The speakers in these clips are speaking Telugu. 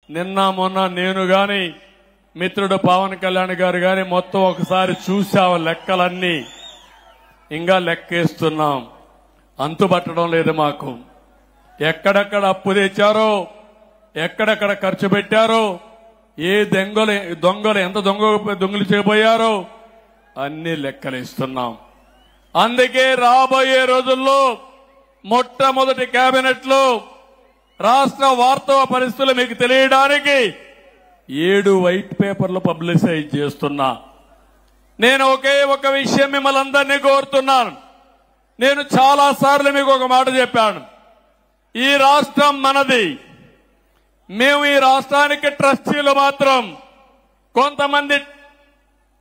నిన్న మొన్న నేను గాని మిత్రుడు పవన్ కళ్యాణ్ గారు గాని మొత్తం ఒకసారి చూసాం లెక్కలన్నీ. ఇంకా లెక్కేస్తున్నాం, అంతుబట్టడం లేదు మాకు. ఎక్కడెక్కడ అప్పు తెచ్చారో, ఎక్కడెక్కడ ఖర్చు పెట్టారో, ఏ దొంగలు ఎంత దొంగలు చేయబోయారో అన్ని లెక్కలేస్తున్నాం. అందుకే రాబోయే రోజుల్లో మొట్టమొదటి కేబినెట్ లో రాష్ట్ర వాస్తవ పరిస్థితులు మీకు తెలియడానికి 7 వైట్ పేపర్లు పబ్లిసైజ్ చేస్తున్నా. నేను ఒకే ఒక విషయం మిమ్మల్ని అందరినీ కోరుతున్నాను. నేను చాలా సార్లు మీకు ఒక మాట చెప్పాను, ఈ రాష్ట్రం మనది. మేము ఈ రాష్ట్రానికి ట్రస్టీలు మాత్రం. కొంతమంది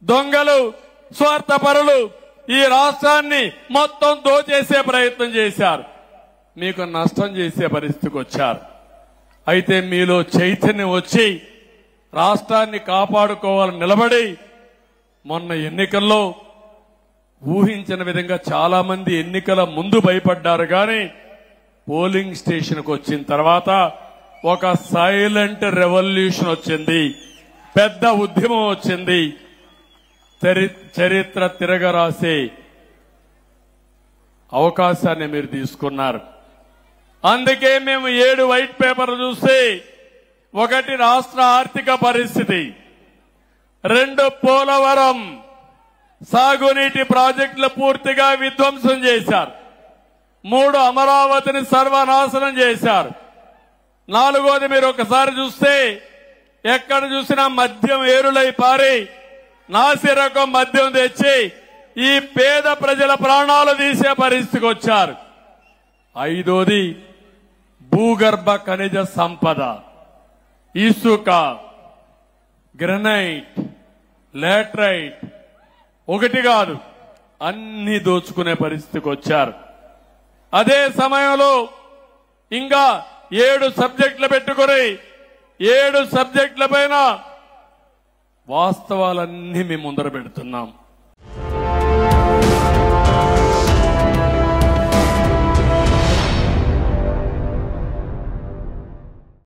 దొంగలు, స్వార్థపరులు ఈ రాష్ట్రాన్ని మొత్తం దోచేసే ప్రయత్నం చేశారు, మీకు నష్టం చేసే పరిస్థితికి వచ్చారు. అయితే మీలో చైతన్యం వచ్చి రాష్ట్రాన్ని కాపాడుకోవాలని నిలబడి మొన్న ఎన్నికల్లో ఊహించిన విధంగా చాలా మంది ఎన్నికల ముందు భయపడ్డారు. కానీ పోలింగ్ స్టేషన్కు వచ్చిన తర్వాత ఒక సైలెంట్ రెవల్యూషన్ వచ్చింది, పెద్ద ఉద్యమం వచ్చింది. చరిత్ర తిరగరాసే అవకాశాన్ని మీరు తీసుకున్నారు. అందుకే మేము 7 వైట్ పేపర్లు చూసి, 1 రాష్ట్ర ఆర్థిక పరిస్థితి, 2 పోలవరం సాగునీటి ప్రాజెక్టులు పూర్తిగా విధ్వంసం చేశారు, 3 అమరావతిని సర్వనాశనం చేశారు, 4వది మీరు ఒకసారి చూస్తే ఎక్కడ చూసినా మద్యం ఏరులై పారి నాసిరకం మద్యం తెచ్చి ఈ పేద ప్రజల ప్రాణాలు తీసే పరిస్థితికి వచ్చారు. 5వది భూగర్భ ఖనిజ సంపద, ఇసుక, గ్రనైట్, లాటరైట్, ఒకటి కాదు అన్ని దోచుకునే పరిస్థితికి వచ్చారు. అదే సమయంలో ఇంకా 7 సబ్జెక్టులు పెట్టుకుని 7 సబ్జెక్టుల పైన వాస్తవాలన్నీ మేము ముందర పెడుతున్నాం.